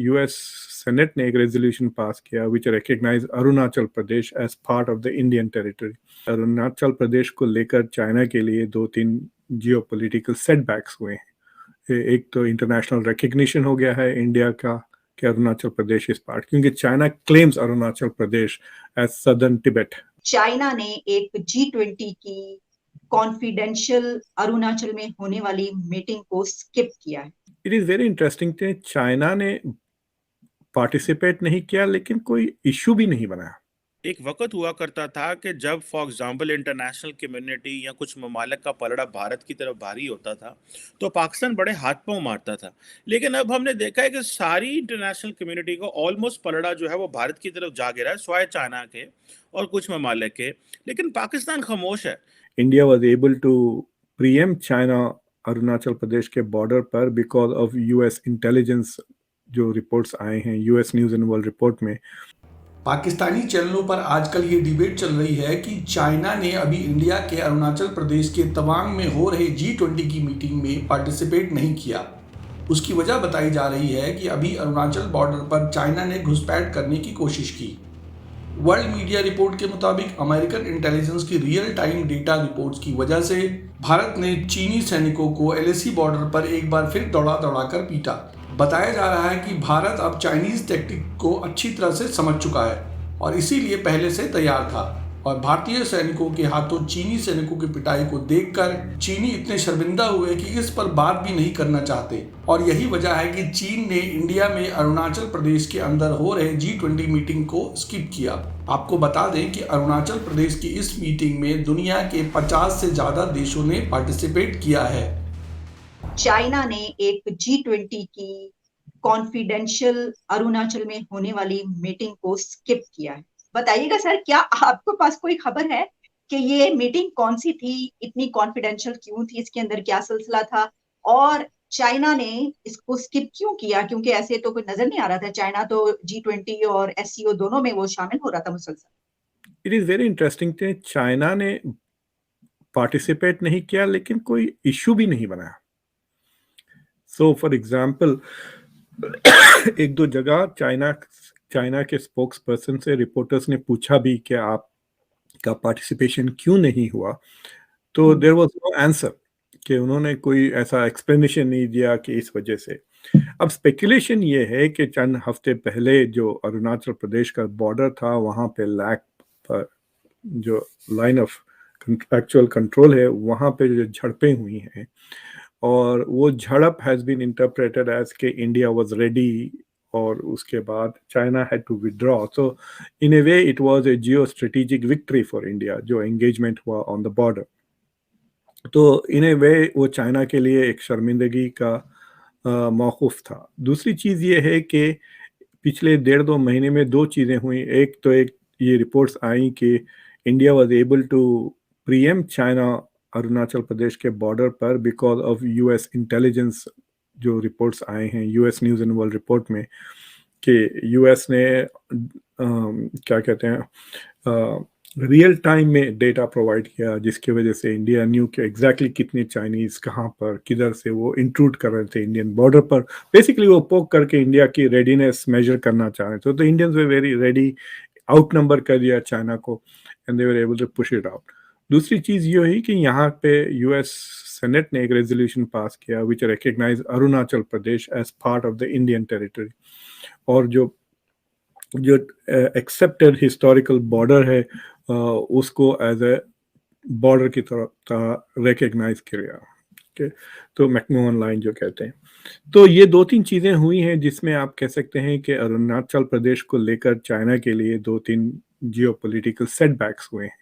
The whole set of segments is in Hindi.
यूएस सेनेट ने एक रेजोल्यूशन पास किया which recognise Arunachal Pradesh as part of the Indian territory. Arunachal Pradesh को लेकर चाइना के लिए 2-3 जियोपॉलिटिकल सेटबैक्स हुए हैं। एक तो इंटरनेशनल रिकग्निशन हो गया है इंडिया का कि अरुणाचल प्रदेश इस पार्ट, क्योंकि China claims Arunachal Pradesh as southern Tibet. China ने एक G20 की कॉन्फिडेंशियल अरुणाचल में होने वाली मीटिंग को स्किप किया है। इट इज वेरी इंटरेस्टिंग कि चाइना ने पार्टिसिपेट नहीं किया लेकिन कोई इशू भी नहीं बनाया। एक वक्त हुआ करता था कि जब फॉर एग्जाम्पल इंटरनेशनल कम्युनिटी या कुछ ममालिक का पलड़ा भारत की तरफ भारी होता था तो पाकिस्तान बड़े हाथ पांव मारता था, लेकिन अब हमने देखा है कि सारी इंटरनेशनल कम्युनिटी को ऑलमोस्ट पलड़ा जो है वो भारत की तरफ जा गिरा है, स्वाय चाइना के और कुछ ममालिक के, लेकिन पाकिस्तान खामोश है। India was able to preempt China Arunachal Pradesh के बॉर्डर पर बिकॉज ऑफ यूएस इंटेलिजेंस। जो रिपोर्ट्स आए हैं US News and World Report में, पाकिस्तानी चैनलों पर आजकल ये डिबेट चल रही है कि चाइना ने अभी इंडिया के अरुणाचल प्रदेश के तवांग में हो रहे G20 की मीटिंग में पार्टिसिपेट नहीं किया। उसकी वजह बताई जा रही है कि अभी अरुणाचल बॉर्डर पर चाइना ने घुसपैठ करने की कोशिश की। वर्ल्ड मीडिया रिपोर्ट के मुताबिक अमेरिकन इंटेलिजेंस की रियल टाइम डेटा रिपोर्ट्स की वजह से भारत ने चीनी सैनिकों को LAC बॉर्डर पर एक बार फिर दौड़ा कर पीटा। बताया जा रहा है कि भारत अब चाइनीज टैक्टिक को अच्छी तरह से समझ चुका है और इसीलिए पहले से तैयार था, और भारतीय सैनिकों के हाथों चीनी सैनिकों की पिटाई को देखकर चीनी इतने शर्मिंदा हुए कि इस पर बात भी नहीं करना चाहते। और यही वजह है कि चीन ने इंडिया में अरुणाचल प्रदेश के अंदर हो रहे G20 मीटिंग को स्किप किया। आपको बता दें कि अरुणाचल प्रदेश की इस मीटिंग में दुनिया के 50 से ज्यादा देशों ने पार्टिसिपेट किया है। चाइना ने एक G20 की कॉन्फिडेंशियल अरुणाचल में होने वाली मीटिंग को स्किप किया है। बताइएगा सर, क्या आपको पास कोई खबर है कि ये मीटिंग कौन सी थी, इतनी कॉन्फिडेंशियल क्यों थी, इसके अंदर क्या सिलसिला था और चाइना ने इसको स्किप क्यों किया? क्योंकि ऐसे तो कोई नजर नहीं आ रहा था, चाइना तो G20 और SCO दोनों में वो शामिल हो रहा था मुसलसल। इट इज वेरी इंटरेस्टिंग कि चाइना ने पार्टिसिपेट नहीं किया लेकिन कोई इशू भी नहीं बनाया। सो फॉर एग्जाम्पल एक दो जगह चाइना के स्पोक्स पर्सन से रिपोर्टर्स ने पूछा भी कि आपका पार्टिसिपेशन क्यों नहीं हुआ, तो देयर वाज नो आंसर, कि उन्होंने कोई ऐसा एक्सप्लेनेशन नहीं दिया कि इस वजह से। अब स्पेकुलेशन ये है कि चंद हफ्ते पहले जो अरुणाचल प्रदेश का बॉर्डर था वहाँ पे लैक पर जो लाइन ऑफ एक्चुअल कंट्रोल है वहाँ पे जो झड़पें हुई हैं, और वो झड़प हैज़ बीन इंटरप्रेटेड एज के इंडिया वाज रेडी और उसके बाद China had to withdraw. So in a way it was a geo strategic victory for India जो एंगेजमेंट हुआ ऑन द बॉर्डर। तो इन ए वे वो चाइना के लिए एक शर्मिंदगी का मौकूफ था। दूसरी चीज़ ये है कि पिछले 1.5-2 महीने में दो चीज़ें हुई। एक ये रिपोर्ट्स आई कि India was able to preempt China Arunachal Pradesh के बॉर्डर पर बिकॉज ऑफ यूएस इंटेलिजेंस। जो रिपोर्ट्स आए हैं US News and World Report में कि यूएस ने क्या कहते हैं रियल टाइम में डेटा प्रोवाइड किया, जिसकी वजह से इंडिया न्यू कि एग्जैक्टली कितने चाइनीज़ कहाँ पर किधर से वो इंट्रूड कर रहे थे इंडियन बॉर्डर पर। बेसिकली वो पोक करके इंडिया की रेडीनेस मेजर करना चाह रहे थे। तो Indians were very ready, outnumber कर दिया चाइना को and they were able to push it out. दूसरी चीज़ ये हुई कि यहाँ पे यूएस सेनेट ने एक रेजोल्यूशन पास किया which recognise Arunachal Pradesh as part of the Indian territory, और जो एक्सेप्टेड हिस्टोरिकल बॉर्डर है उसको एज ए बॉर्डर की तरह रिकग्नाइज किया। ओके, तो मैकमोहन लाइन जो कहते हैं। तो ये 2-3 चीज़ें हुई हैं जिसमें आप कह सकते हैं कि अरुणाचल प्रदेश को लेकर चाइना के लिए 2-3 जियोपॉलिटिकल सेटबैक्स हुए हैं।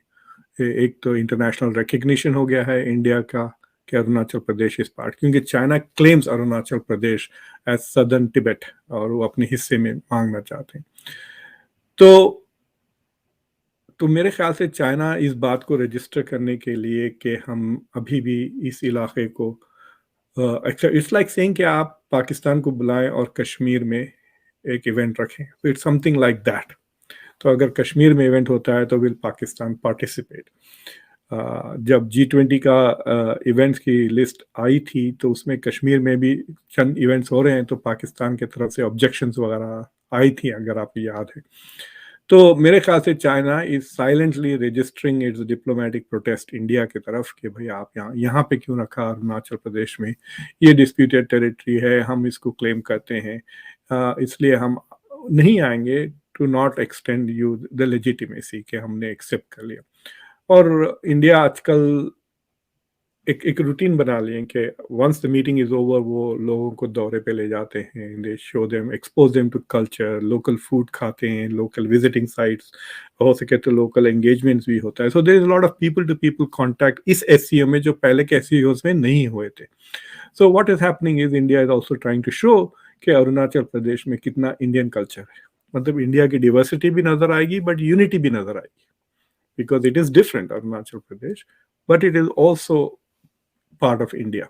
एक तो इंटरनेशनल रिकग्निशन हो गया है इंडिया का कि अरुणाचल प्रदेश इस पार्ट, क्योंकि China claims Arunachal Pradesh as southern Tibet और वो अपने हिस्से में मांगना चाहते हैं। तो मेरे ख्याल से चाइना इस बात को रजिस्टर करने के लिए कि हम अभी भी इस इलाके को इट्स लाइक सेइंग कि आप पाकिस्तान को बुलाएं और कश्मीर में एक इवेंट रखें, तो इट्स समथिंग लाइक दैट। तो अगर कश्मीर में इवेंट होता है तो विल पाकिस्तान पार्टिसिपेट। जब G20 का इवेंट्स की लिस्ट आई थी तो उसमें कश्मीर में भी चंद इवेंट्स हो रहे हैं, तो पाकिस्तान की तरफ से ऑब्जेक्शंस वगैरह आई थी, अगर आपको याद है। तो मेरे ख्याल से China is silently registering it's diplomatic protest India की तरफ कि भाई आप यहाँ पे क्यों रखा अरुणाचल प्रदेश में, ये डिस्प्यूटेड टेरिटरी है, हम इसको क्लेम करते हैं, इसलिए हम नहीं आएंगे, to not extend you the legitimacy कि हमने एक्सेप्ट कर लिया। और इंडिया आजकल एक रूटीन बना लिए कि once the meeting is over वो लोगों को दौरे पे ले जाते हैं, they show them, expose them to culture, local food खाते हैं, लोकल विजिटिंग साइट्स, हो सके तो लोकल एंगेजमेंट्स भी होता है। So there is lot of people to people contact इस एससीओ में जो पहले के एससीओस में नहीं हुए थे। So what is happening is India is also trying to show कि अरुणाचल प्रदेश में कितना इंडियन कल्चर है, मतलब इंडिया की डिवर्सिटी भी नजर आएगी बट यूनिटी भी नजर आएगी, because it is different, Arunachal Pradesh, but it is also part of India.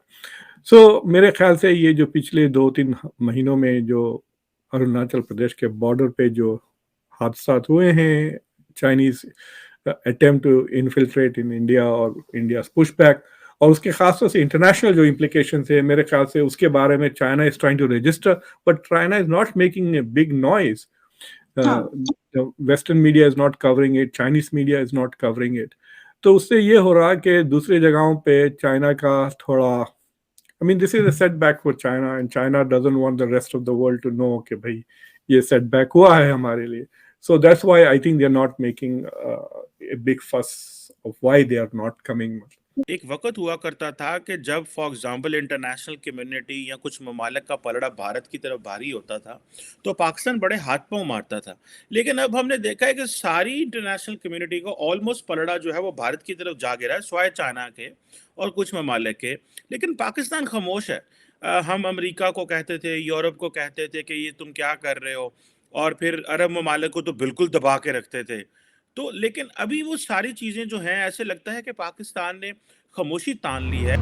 So मेरे ख्याल से ये जो पिछले 2-3 महीनों में जो अरुणाचल प्रदेश के बॉर्डर पे जो हादसा हुए हैं, Chinese attempt to infiltrate in India और इंडिया पुश बैक, और उसके खासतौर से इंटरनेशनल जो इम्प्लीकेशन है, मेरे ख्याल से उसके बारे में China is trying to register, but China is not making a big noise. The Western media is not covering it, Chinese media is not covering it. तो उससे ये हो रहा है कि दूसरी जगहों पे चाइना का थोड़ा, I mean this is a setback for China and China doesn't want the rest of the world to know कि भाई ये setback हुआ है हमारे लिए. So that's why I think they are not making a big fuss of why they are not coming. एक वक्त हुआ करता था कि जब फॉर एग्जाम्पल इंटरनेशनल कम्युनिटी या कुछ ममालिक का पलड़ा भारत की तरफ भारी होता था तो पाकिस्तान बड़े हाथ पांव मारता था, लेकिन अब हमने देखा है कि सारी इंटरनेशनल कम्युनिटी को ऑलमोस्ट पलड़ा जो है वो भारत की तरफ जा गिरा है, स्वाय चाइना के और कुछ ममालिक के, लेकिन पाकिस्तान खामोश है। हम अमेरिका को कहते थे, यूरोप को कहते थे कि ये तुम क्या कर रहे हो, और फिर अरब ममालिक को तो बिल्कुल दबा के रखते थे। तो लेकिन अभी वो सारी चीज़ें जो हैं, ऐसे लगता है कि पाकिस्तान ने खामोशी तान ली है।